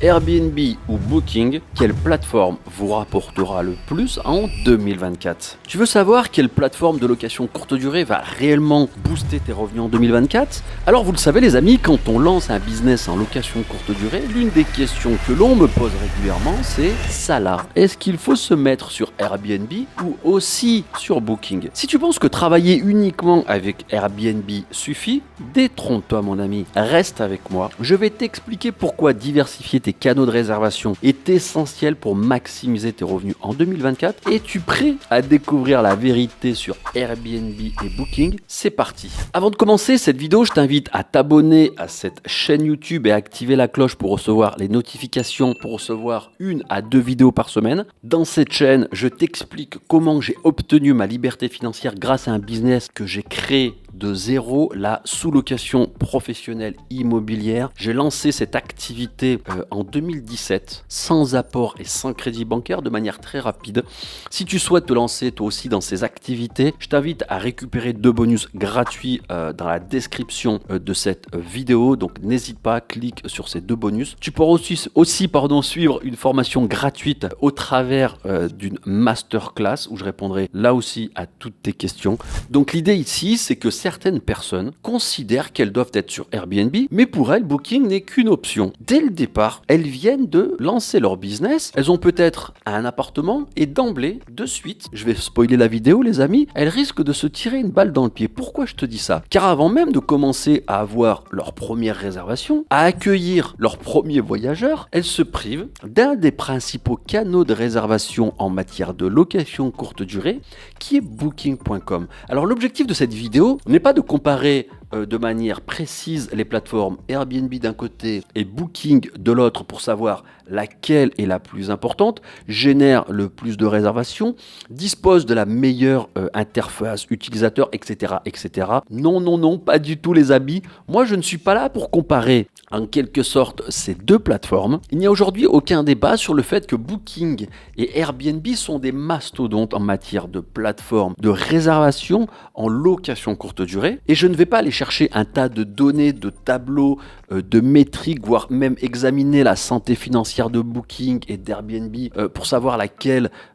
Airbnb ou Booking, quelle plateforme vous rapportera le plus en 2024? Tu veux savoir quelle plateforme de location courte durée va réellement booster tes revenus en 2024? Alors vous le savez les amis, quand on lance un business en location courte durée, l'une des questions que l'on me pose régulièrement c'est ça là, est-ce qu'il faut se mettre sur Airbnb ou aussi sur Booking? Si tu penses que travailler uniquement avec Airbnb suffit, détrompe-toi mon ami, reste avec moi. Je vais t'expliquer pourquoi diversifier tes canaux de réservation est essentiel pour maximiser tes revenus en 2024. Es-tu prêt à découvrir la vérité sur Airbnb et Booking? C'est parti. Avant de commencer cette vidéo, je t'invite à t'abonner à cette chaîne YouTube et à activer la cloche pour recevoir les notifications, pour recevoir 1 à 2 vidéos par semaine. Dans cette chaîne, je t'explique comment j'ai obtenu ma liberté financière grâce à un business que j'ai créé de zéro, la sous-location professionnelle immobilière. J'ai lancé cette activité en 2017 sans apport et sans crédit bancaire de manière très rapide. Si tu souhaites te lancer toi aussi dans ces activités, je t'invite à récupérer 2 bonus gratuits dans la description de cette vidéo. Donc n'hésite pas, clique sur ces 2 bonus. Tu pourras aussi suivre une formation gratuite au travers d'une masterclass où je répondrai là aussi à toutes tes questions. Donc l'idée ici, c'est que certaines personnes considèrent qu'elles doivent être sur Airbnb, mais pour elles, Booking n'est qu'une option. Dès le départ, elles viennent de lancer leur business, elles ont peut-être un appartement et d'emblée, de suite, je vais spoiler la vidéo les amis, elles risquent de se tirer une balle dans le pied. Pourquoi je te dis ça? Car avant même de commencer à avoir leur première réservation, à accueillir leurs premiers voyageurs, elles se privent d'un des principaux canaux de réservation en matière de location courte durée, qui est Booking.com. Alors l'objectif de cette vidéo n'est pas de comparer de manière précise les plateformes Airbnb d'un côté et Booking de l'autre pour savoir laquelle est la plus importante, génère le plus de réservations, dispose de la meilleure interface utilisateur, etc., etc. Non, pas du tout les amis. Moi, je ne suis pas là pour comparer en quelque sorte ces 2 plateformes. Il n'y a aujourd'hui aucun débat sur le fait que Booking et Airbnb sont des mastodontes en matière de plateforme de réservation en location courte durée. Et je ne vais pas aller chercher un tas de données, de tableaux, de métriques, voire même examiner la santé financière de Booking et d'Airbnb pour savoir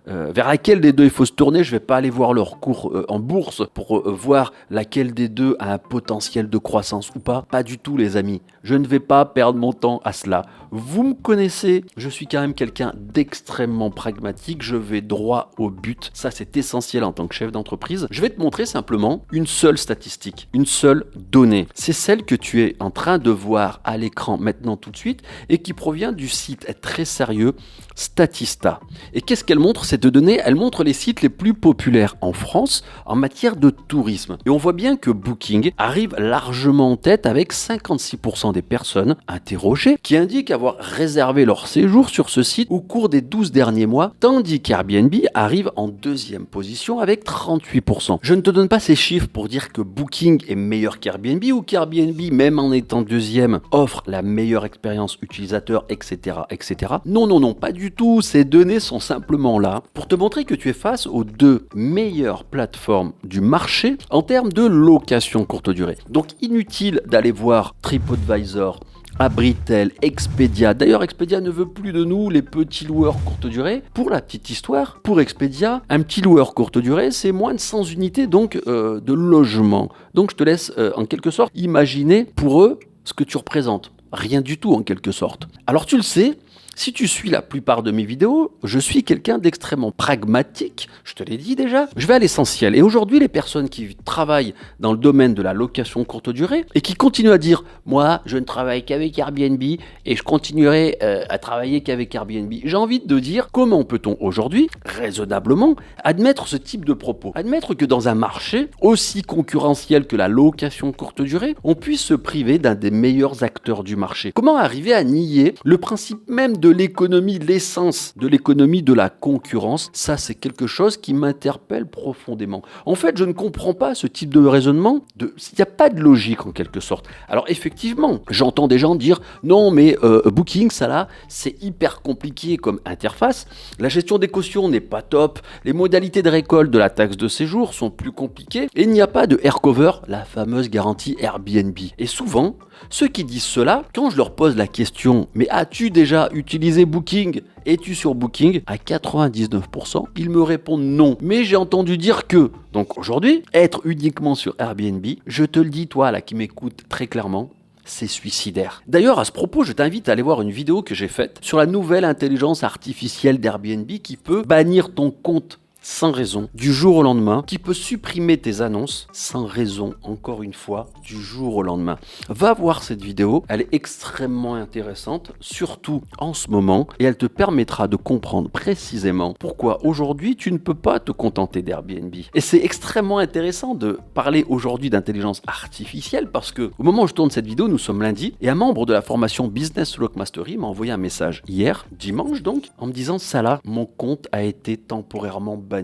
vers laquelle des 2 il faut se tourner. Je ne vais pas aller voir leur cours en bourse pour voir laquelle des 2 a un potentiel de croissance ou pas. Pas du tout les amis. Je ne vais pas perdre mon temps à cela. Vous me connaissez, je suis quand même quelqu'un d'extrêmement pragmatique. Je vais droit au but. Ça, c'est essentiel en tant que chef d'entreprise. Je vais te montrer simplement une seule statistique, une seule donnée. C'est celle que tu es en train de voir à l'écran maintenant tout de suite et qui provient du site très sérieux Statista. Et qu'est-ce qu'elle montre cette donnée? Elle montre les sites les plus populaires en France en matière de tourisme. Et on voit bien que Booking arrive largement en tête avec 56% des personnes interrogées qui indiquent avoir réservé leur séjour sur ce site au cours des 12 derniers mois, tandis qu'Airbnb arrive en 2e position avec 38%. Je ne te donne pas ces chiffres pour dire que Booking est meilleur qu'Airbnb ou qu'Airbnb, même en étant 2e, offre la meilleure expérience utilisateur, etc., etc. Non, pas du tout. Ces données sont simplement là pour te montrer que tu es face aux 2 meilleures plateformes du marché en termes de location courte durée. Donc inutile d'aller voir TripAdvisor, Abritel, Expedia. D'ailleurs, Expedia ne veut plus de nous, les petits loueurs courte durée. Pour la petite histoire, pour Expedia, un petit loueur courte durée, c'est moins de 100 unités donc de logement. Donc je te laisse en quelque sorte imaginer pour eux ce que tu représentes. Rien du tout en quelque sorte. Alors tu le sais, si tu suis la plupart de mes vidéos, je suis quelqu'un d'extrêmement pragmatique, je te l'ai dit déjà. Je vais à l'essentiel. Et aujourd'hui, les personnes qui travaillent dans le domaine de la location courte durée et qui continuent à dire « Moi, je ne travaille qu'avec Airbnb et je continuerai à travailler qu'avec Airbnb », j'ai envie de dire comment peut-on aujourd'hui, raisonnablement, admettre ce type de propos? Admettre que dans un marché aussi concurrentiel que la location courte durée, on puisse se priver d'un des meilleurs acteurs du marché. Comment arriver à nier le principe même de de l'économie, l'essence de l'économie de la concurrence. Ça, c'est quelque chose qui m'interpelle profondément. En fait, je ne comprends pas ce type de raisonnement. Il n'y a pas de logique en quelque sorte. Alors effectivement, j'entends des gens dire non, mais Booking, ça là, c'est hyper compliqué comme interface. La gestion des cautions n'est pas top. Les modalités de récolte de la taxe de séjour sont plus compliquées. Et il n'y a pas de aircover, la fameuse garantie Airbnb. Et souvent, ceux qui disent cela, quand je leur pose la question, mais as-tu déjà utilisé Booking? Es-tu sur Booking? À 99%, ils me répondent non. Mais j'ai entendu dire que. Donc aujourd'hui, être uniquement sur Airbnb, je te le dis, toi là qui m'écoutes très clairement, c'est suicidaire. D'ailleurs, à ce propos, je t'invite à aller voir une vidéo que j'ai faite sur la nouvelle intelligence artificielle d'Airbnb qui peut bannir ton compte sans raison, du jour au lendemain, qui peut supprimer tes annonces sans raison, encore une fois, du jour au lendemain. Va voir cette vidéo, elle est extrêmement intéressante, surtout en ce moment, et elle te permettra de comprendre précisément pourquoi aujourd'hui tu ne peux pas te contenter d'Airbnb. Et c'est extrêmement intéressant de parler aujourd'hui d'intelligence artificielle parce que au moment où je tourne cette vidéo, nous sommes lundi, et un membre de la formation Business Lock Mastery m'a envoyé un message hier, dimanche donc, en me disant Salah, mon compte a été temporairement banni.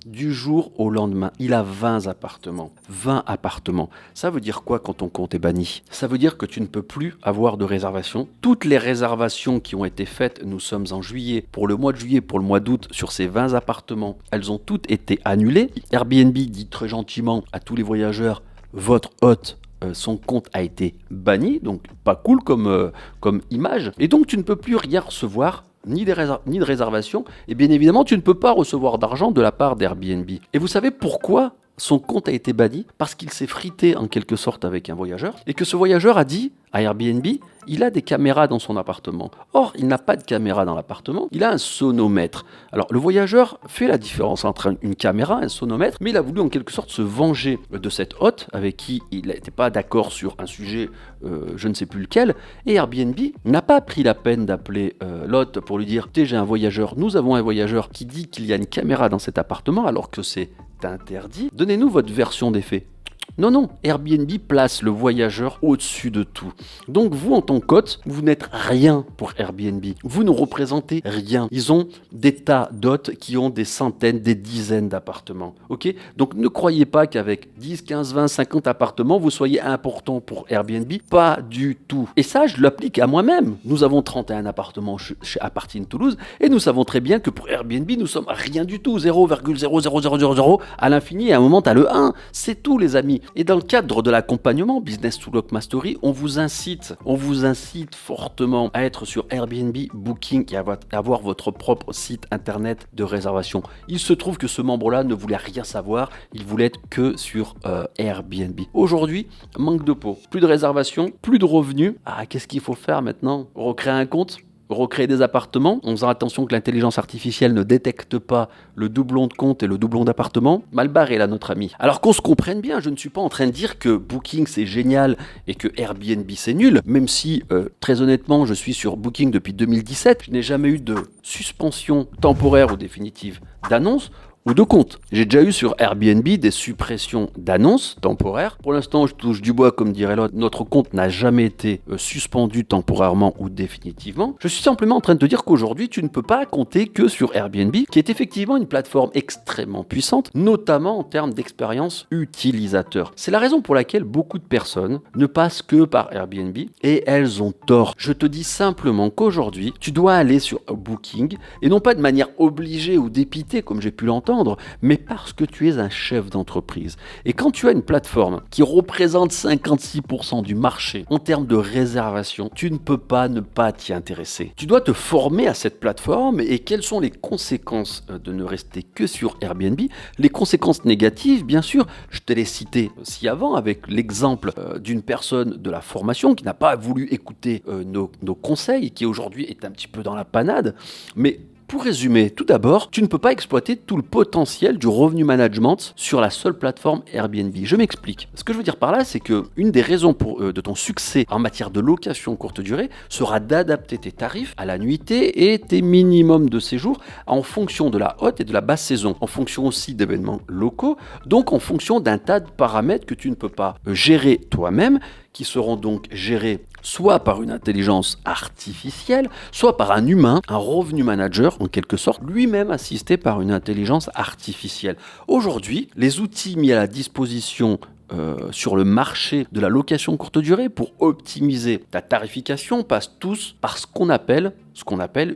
Du jour au lendemain, il a 20 appartements. 20 appartements. Ça veut dire quoi quand ton compte est banni? Ça veut dire que tu ne peux plus avoir de réservation. Toutes les réservations qui ont été faites, nous sommes en juillet, pour le mois de juillet, pour le mois d'août, sur ces 20 appartements, elles ont toutes été annulées. Airbnb dit très gentiment à tous les voyageurs, votre hôte son compte a été banni, donc pas cool comme image. Et donc tu ne peux plus rien recevoir ni de réservation, et bien évidemment, tu ne peux pas recevoir d'argent de la part d'Airbnb. Et vous savez pourquoi son compte a été banni? Parce qu'il s'est frité en quelque sorte avec un voyageur, et que ce voyageur a dit à Airbnb, il a des caméras dans son appartement. Or, il n'a pas de caméra dans l'appartement, il a un sonomètre. Alors, le voyageur fait la différence entre une caméra et un sonomètre, mais il a voulu en quelque sorte se venger de cet hôte avec qui il n'était pas d'accord sur un sujet, je ne sais plus lequel, et Airbnb n'a pas pris la peine d'appeler l'hôte pour lui dire, j'ai un voyageur, nous avons un voyageur qui dit qu'il y a une caméra dans cet appartement alors que c'est interdit. Donnez-nous votre version des faits. Non, Airbnb place le voyageur au-dessus de tout. Donc vous, en tant qu'hôte, vous n'êtes rien pour Airbnb. Vous ne représentez rien. Ils ont des tas d'hôtes qui ont des centaines, des dizaines d'appartements. Ok? Donc ne croyez pas qu'avec 10, 15, 20, 50 appartements, vous soyez important pour Airbnb. Pas du tout. Et ça, je l'applique à moi-même. Nous avons 31 appartements chez Apartine Toulouse et nous savons très bien que pour Airbnb, nous sommes rien du tout. 0,00000 à l'infini. Et à un moment, tu as le 1. C'est tout, les amis. Et dans le cadre de l'accompagnement Business to Lock Mastery, on vous incite fortement à être sur Airbnb, Booking et à avoir votre propre site internet de réservation. Il se trouve que ce membre-là ne voulait rien savoir, il voulait être que sur Airbnb. Aujourd'hui, manque de peau, plus de réservation, plus de revenus. Ah, qu'est-ce qu'il faut faire maintenant? Recréer un compte? Recréer des appartements, en faisant attention que l'intelligence artificielle ne détecte pas le doublon de compte et le doublon d'appartement. Mal barré là, notre ami. Alors qu'on se comprenne bien, je ne suis pas en train de dire que Booking c'est génial et que Airbnb c'est nul, même si, très honnêtement, je suis sur Booking depuis 2017, je n'ai jamais eu de suspension temporaire ou définitive d'annonce ou de compte. J'ai déjà eu sur Airbnb des suppressions d'annonces temporaires. Pour l'instant, je touche du bois, comme dirait l'autre. Notre compte n'a jamais été suspendu temporairement ou définitivement. Je suis simplement en train de te dire qu'aujourd'hui, tu ne peux pas compter que sur Airbnb, qui est effectivement une plateforme extrêmement puissante, notamment en termes d'expérience utilisateur. C'est la raison pour laquelle beaucoup de personnes ne passent que par Airbnb et elles ont tort. Je te dis simplement qu'aujourd'hui, tu dois aller sur Booking et non pas de manière obligée ou dépitée, comme j'ai pu l'entendre, mais parce que tu es un chef d'entreprise. Et quand tu as une plateforme qui représente 56% du marché en termes de réservation, tu ne peux pas ne pas t'y intéresser. Tu dois te former à cette plateforme et quelles sont les conséquences de ne rester que sur Airbnb? Les conséquences négatives, bien sûr, je te l'ai cité ci avant avec l'exemple d'une personne de la formation qui n'a pas voulu écouter nos conseils, qui aujourd'hui est un petit peu dans la panade, mais pour résumer, tout d'abord, tu ne peux pas exploiter tout le potentiel du revenu management sur la seule plateforme Airbnb. Je m'explique. Ce que je veux dire par là, c'est que une des raisons de ton succès en matière de location courte durée sera d'adapter tes tarifs à la nuitée et tes minimums de séjour en fonction de la haute et de la basse saison, en fonction aussi d'événements locaux, donc en fonction d'un tas de paramètres que tu ne peux pas gérer toi-même, qui seront donc gérés soit par une intelligence artificielle, soit par un humain, un revenu manager en quelque sorte, lui-même assisté par une intelligence artificielle. Aujourd'hui, les outils mis à la disposition sur le marché de la location courte durée pour optimiser ta tarification passent tous par ce qu'on appelle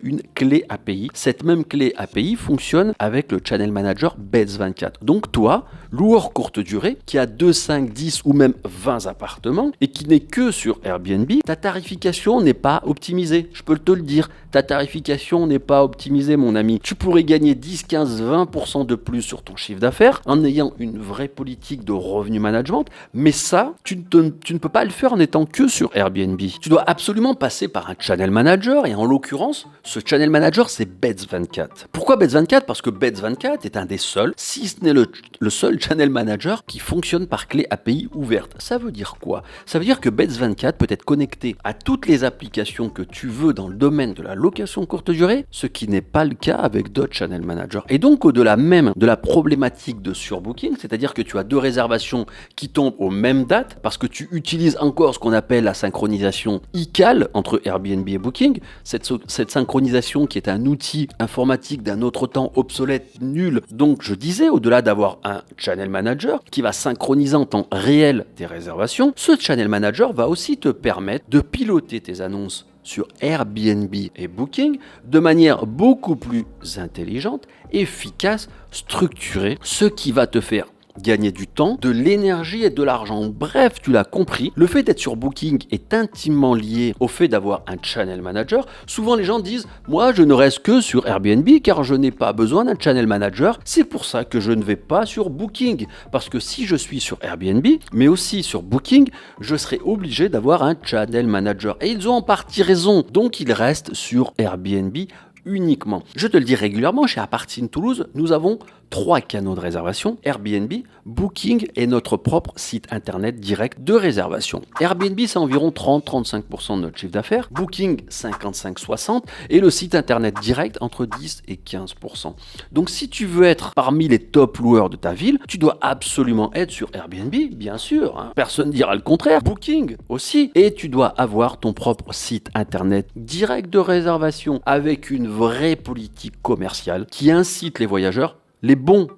une clé API. Cette même clé API fonctionne avec le Channel Manager Beds24. Donc toi, loueur courte durée, qui a 2, 5, 10 ou même 20 appartements et qui n'est que sur Airbnb, ta tarification n'est pas optimisée. Je peux te le dire, ta tarification n'est pas optimisée, mon ami. Tu pourrais gagner 10, 15, 20% de plus sur ton chiffre d'affaires en ayant une vraie politique de revenu management, mais ça, tu ne peux pas le faire en étant que sur Airbnb. Tu dois absolument passer par un Channel Manager et en l'occurrence, ce Channel Manager, c'est Beds24. Pourquoi Beds24 ? Parce que Beds24 est un des seuls, si ce n'est le seul Channel Manager qui fonctionne par clé API ouverte. Ça veut dire quoi ? Ça veut dire que Beds24 peut être connecté à toutes les applications que tu veux dans le domaine de la location courte durée, ce qui n'est pas le cas avec d'autres Channel Managers. Et donc, au-delà même de la problématique de surbooking, c'est-à-dire que tu as 2 réservations qui tombent aux mêmes dates, parce que tu utilises encore ce qu'on appelle la synchronisation ICAL entre Airbnb et Booking, cette synchronisation qui est un outil informatique d'un autre temps obsolète, nul. Donc je disais, au-delà d'avoir un Channel Manager qui va synchroniser en temps réel tes réservations, ce Channel Manager va aussi te permettre de piloter tes annonces sur Airbnb et Booking de manière beaucoup plus intelligente, efficace, structurée, ce qui va te faire gagner du temps, de l'énergie et de l'argent. Bref, tu l'as compris, le fait d'être sur Booking est intimement lié au fait d'avoir un Channel Manager. Souvent, les gens disent « Moi, je ne reste que sur Airbnb car je n'ai pas besoin d'un Channel Manager. C'est pour ça que je ne vais pas sur Booking. Parce que si je suis sur Airbnb, mais aussi sur Booking, je serai obligé d'avoir un Channel Manager. » Et ils ont en partie raison. Donc, ils restent sur Airbnb uniquement. Je te le dis régulièrement, chez Apartine Toulouse, nous avons 3 canaux de réservation, Airbnb, Booking et notre propre site internet direct de réservation. Airbnb, c'est environ 30-35% de notre chiffre d'affaires, Booking 55-60% et le site internet direct entre 10 et 15%. Donc si tu veux être parmi les top loueurs de ta ville, tu dois absolument être sur Airbnb, bien sûr, hein. Personne ne dira le contraire, Booking aussi, et tu dois avoir ton propre site internet direct de réservation avec une vraie politique commerciale qui incite les voyageurs, les bons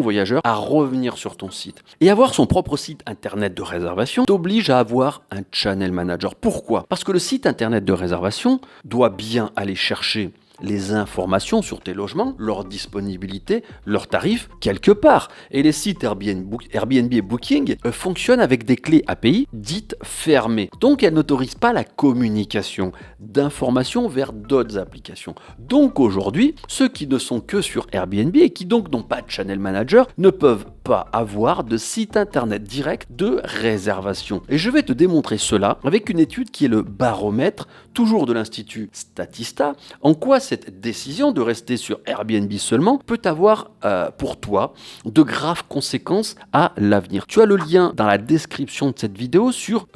voyageurs à revenir sur ton site. Et avoir son propre site internet de réservation t'oblige à avoir un Channel Manager. Pourquoi ? Parce que le site internet de réservation doit bien aller chercher les informations sur tes logements, leur disponibilité, leurs tarifs, quelque part. Et les sites Airbnb et Booking fonctionnent avec des clés API dites fermées. Donc, elles n'autorisent pas la communication d'informations vers d'autres applications. Donc, aujourd'hui, ceux qui ne sont que sur Airbnb et qui donc n'ont pas de Channel Manager ne peuvent pas avoir de site internet direct de réservation. Et je vais te démontrer cela avec une étude qui est le baromètre, toujours de l'Institut Statista, en quoi cette décision de rester sur Airbnb seulement peut avoir pour toi de graves conséquences à l'avenir. Tu as le lien dans la description de cette vidéo sur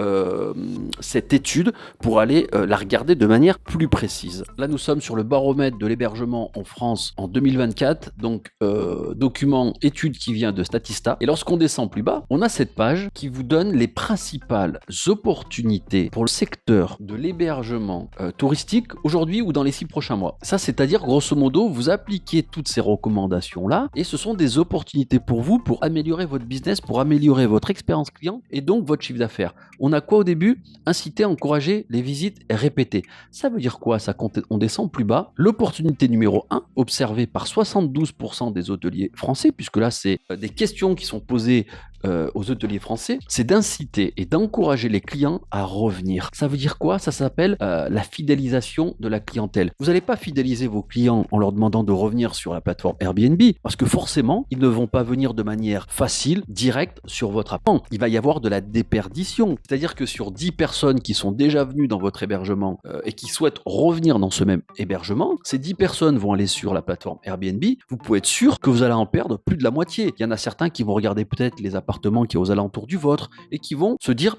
cette étude pour aller la regarder de manière plus précise. Là, nous sommes sur le baromètre de l'hébergement en France en 2024, donc document étude qui vient de Statista. Et lorsqu'on descend plus bas, on a cette page qui vous donne les principales opportunités pour le secteur de l'hébergement touristique aujourd'hui ou dans les 6 prochains mois. Ça, c'est-à-dire, grosso modo, vous appliquez toutes ces recommandations-là et ce sont des opportunités pour vous pour améliorer votre business, pour améliorer votre expérience client et donc votre chiffre d'affaires. On a quoi au début ? Inciter, encourager les visites répétées. Ça veut dire quoi ? Ça, on descend plus bas. L'opportunité numéro 1, observée par 72% des hôteliers français, puisque là, c'est des questions qui sont posées aux hôteliers français, c'est d'inciter et d'encourager les clients à revenir. Ça veut dire quoi ? Ça s'appelle la fidélisation de la clientèle. Vous n'allez pas fidéliser vos clients en leur demandant de revenir sur la plateforme Airbnb, parce que forcément, ils ne vont pas venir de manière facile, directe sur votre appel. Il va y avoir de la déperdition. C'est-à-dire que sur 10 personnes qui sont déjà venues dans votre hébergement et qui souhaitent revenir dans ce même hébergement, ces 10 personnes vont aller sur la plateforme Airbnb. Vous pouvez être sûr que vous allez en perdre plus de la moitié. Il y en a certains qui vont regarder peut-être les appartements appartement qui est aux alentours du vôtre et qui vont se dire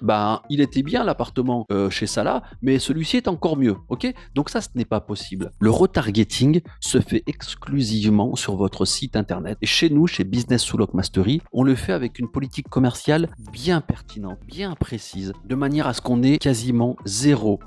il était bien l'appartement chez Salah, mais celui-ci est encore mieux. Ok, donc ça, ce n'est pas possible. Le retargeting se fait exclusivement sur votre site internet. Et chez nous, chez Business sous Lock Mastery, on le fait avec une politique commerciale bien pertinente, bien précise, de manière à ce qu'on ait quasiment zéro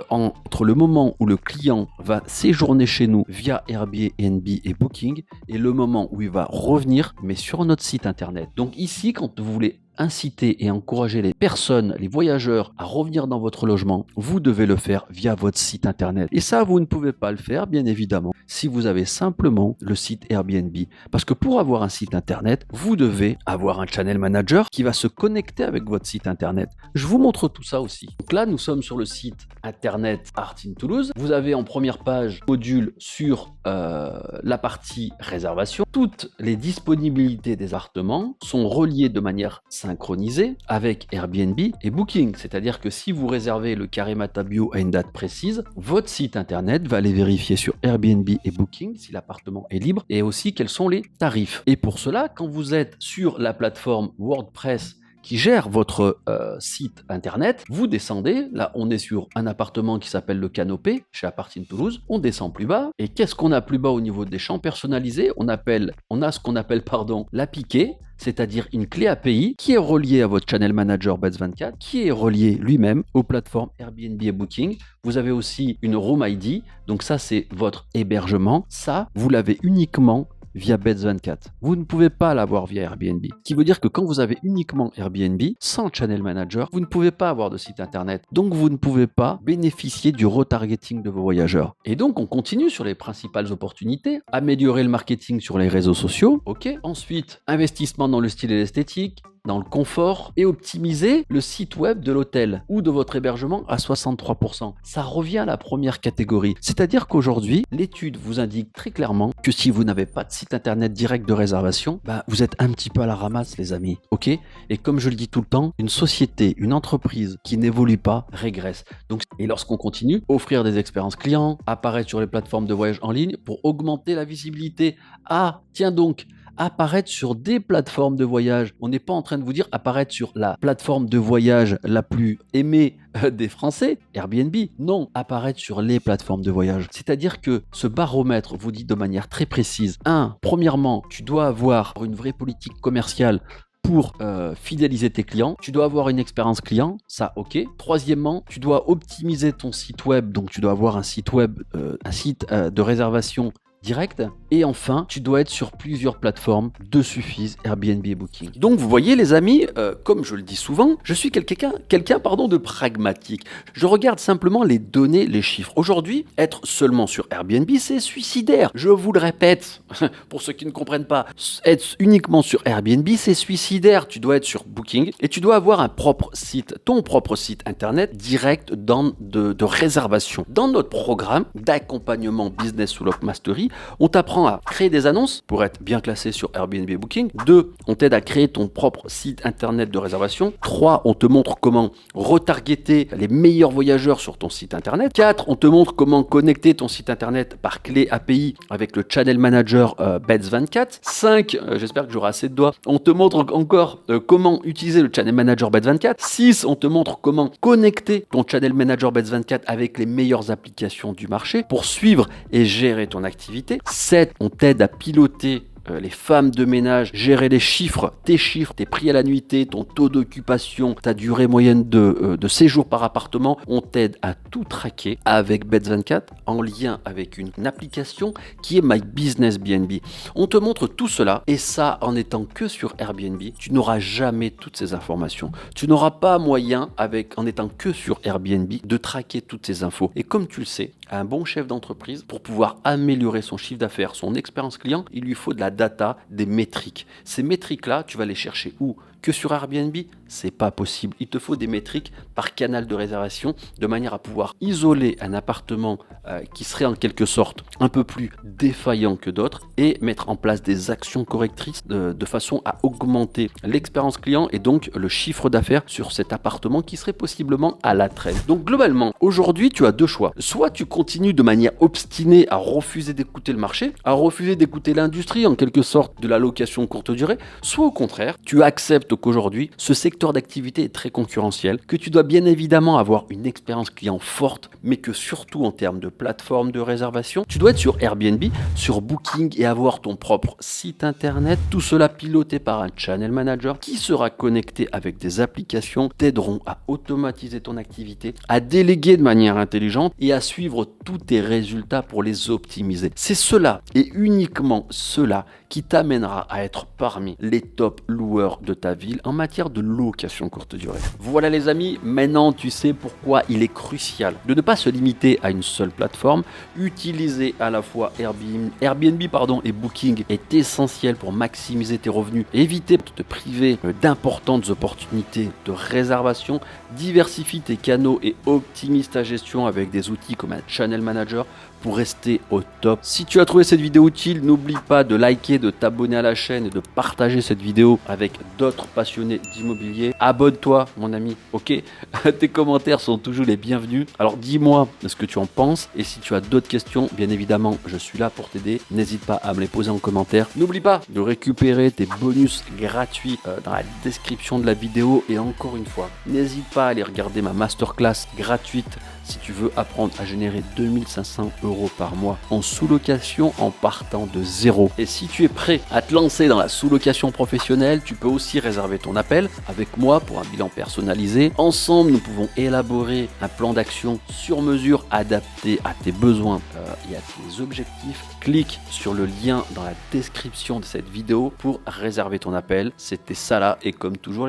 entre le moment où le client va séjourner chez nous via Airbnb et Booking et le moment où il va revenir, mais sur notre site internet. Donc ici, quand vous voulez inciter et encourager les personnes, les voyageurs à revenir dans votre logement, vous devez le faire via votre site internet. Et ça, vous ne pouvez pas le faire, bien évidemment, si vous avez simplement le site Airbnb. Parce que pour avoir un site internet, vous devez avoir un channel manager qui va se connecter avec votre site internet. Je vous montre tout ça aussi. Donc là, nous sommes sur le site internet Art in Toulouse. Vous avez en première page module sur la partie réservation. Toutes les disponibilités des appartements sont reliées de manière synchronisé avec Airbnb et Booking. C'est-à-dire que si vous réservez le carré Matabio à une date précise, votre site internet va aller vérifier sur Airbnb et Booking si l'appartement est libre et aussi quels sont les tarifs. Et pour cela, quand vous êtes sur la plateforme WordPress qui gère votre site internet, vous descendez, là on est sur un appartement qui s'appelle le Canopé, chez Apart in Toulouse, on descend plus bas, et qu'est-ce qu'on a plus bas au niveau des champs personnalisés? On a ce qu'on appelle l'API, c'est-à-dire une clé API qui est reliée à votre channel manager Beds24, qui est relié lui-même aux plateformes Airbnb et Booking. Vous avez aussi une Room ID, donc ça c'est votre hébergement, ça vous l'avez uniquement via Beds24. Vous ne pouvez pas l'avoir via Airbnb. Ce qui veut dire que quand vous avez uniquement Airbnb, sans Channel Manager, vous ne pouvez pas avoir de site internet. Donc vous ne pouvez pas bénéficier du retargeting de vos voyageurs. Et donc on continue sur les principales opportunités. Améliorer le marketing sur les réseaux sociaux. Ok. Ensuite, investissement dans le style et l'esthétique, dans le confort et optimiser le site web de l'hôtel ou de votre hébergement à 63%. Ça revient à la première catégorie. C'est-à-dire qu'aujourd'hui, l'étude vous indique très clairement que si vous n'avez pas de site internet direct de réservation, vous êtes un petit peu à la ramasse, les amis. Ok? Et comme je le dis tout le temps, une société, une entreprise qui n'évolue pas régresse. Donc, et lorsqu'on continue, offrir des expériences clients, apparaître sur les plateformes de voyage en ligne pour augmenter la visibilité. Ah, tiens donc, apparaître sur des plateformes de voyage. On n'est pas en train de vous dire apparaître sur la plateforme de voyage la plus aimée des Français, Airbnb. Non, apparaître sur les plateformes de voyage. C'est-à-dire que ce baromètre vous dit de manière très précise, premièrement, tu dois avoir une vraie politique commerciale pour fidéliser tes clients. Tu dois avoir une expérience client, ça ok. Troisièmement, tu dois optimiser ton site web, donc tu dois avoir un site web, un site de réservation direct. Et enfin, tu dois être sur plusieurs plateformes, deux suffisent, Airbnb et Booking. Donc vous voyez les amis, comme je le dis souvent, je suis quelqu'un de pragmatique. Je regarde simplement les données, les chiffres. Aujourd'hui, être seulement sur Airbnb, c'est suicidaire. Je vous le répète, pour ceux qui ne comprennent pas, être uniquement sur Airbnb, c'est suicidaire. Tu dois être sur Booking et tu dois avoir un propre site, ton propre site internet direct de réservation. Dans notre programme d'accompagnement Business sous Lock Mastery, on t'apprend à créer des annonces pour être bien classé sur Airbnb et Booking. 2, on t'aide à créer ton propre site internet de réservation. 3, on te montre comment retargeter les meilleurs voyageurs sur ton site internet. 4, on te montre comment connecter ton site internet par clé API avec le Channel Manager Beds24. 5, j'espère que j'aurai assez de doigts, on te montre encore comment utiliser le Channel Manager Beds24. 6, on te montre comment connecter ton Channel Manager Beds24 avec les meilleures applications du marché pour suivre et gérer ton activité. 7, on t'aide à piloter les femmes de ménage, gérer les chiffres, tes prix à la nuitée, ton taux d'occupation, ta durée moyenne de séjour par appartement. On t'aide à tout traquer avec Beds24 en lien avec une application qui est My Business BNB. On te montre tout cela et ça en étant que sur Airbnb, tu n'auras jamais toutes ces informations. Tu n'auras pas moyen en étant que sur Airbnb de traquer toutes ces infos. Et comme tu le sais, un bon chef d'entreprise, pour pouvoir améliorer son chiffre d'affaires, son expérience client, il lui faut de la data, des métriques. Ces métriques-là, tu vas les chercher où? Que sur Airbnb? C'est pas possible. Il te faut des métriques par canal de réservation de manière à pouvoir isoler un appartement qui serait en quelque sorte un peu plus défaillant que d'autres et mettre en place des actions correctrices de façon à augmenter l'expérience client et donc le chiffre d'affaires sur cet appartement qui serait possiblement à la traîne. Donc globalement, aujourd'hui, tu as deux choix. Soit tu continues de manière obstinée à refuser d'écouter le marché, à refuser d'écouter l'industrie en quelque sorte de la location courte durée, soit au contraire, tu acceptes qu'aujourd'hui, ce secteur d'activité est très concurrentiel, que tu dois bien évidemment avoir une expérience client forte, mais que surtout en termes de plateforme de réservation, tu dois être sur Airbnb, sur Booking et avoir ton propre site internet, tout cela piloté par un channel manager qui sera connecté avec des applications, t'aideront à automatiser ton activité, à déléguer de manière intelligente et à suivre tous tes résultats pour les optimiser. C'est cela et uniquement cela qui t'amènera à être parmi les top loueurs de ta ville en matière de location courte durée. Voilà les amis, maintenant tu sais pourquoi il est crucial de ne pas se limiter à une seule plateforme. Utiliser à la fois Airbnb et Booking est essentiel pour maximiser tes revenus, éviter de te priver d'importantes opportunités de réservation, diversifie tes canaux et optimise ta gestion avec des outils comme un channel manager pour rester au top. Si tu as trouvé cette vidéo utile, n'oublie pas de liker, de t'abonner à la chaîne et de partager cette vidéo avec d'autres passionnés d'immobilier. Abonne-toi mon ami, ok? Tes commentaires sont toujours les bienvenus. Alors dis-moi ce que tu en penses et si tu as d'autres questions, bien évidemment, je suis là pour t'aider. N'hésite pas à me les poser en commentaire. N'oublie pas de récupérer tes bonus gratuits dans la description de la vidéo et encore une fois, n'hésite pas à aller regarder ma masterclass gratuite si tu veux apprendre à générer 2500 € par mois en sous-location en partant de zéro. Et si tu es prêt à te lancer dans la sous-location professionnelle, tu peux aussi réserver ton appel avec moi pour un bilan personnalisé. Ensemble, nous pouvons élaborer un plan d'action sur mesure adapté à tes besoins et à tes objectifs. Clique sur le lien dans la description de cette vidéo pour réserver ton appel. C'était Salah et comme toujours,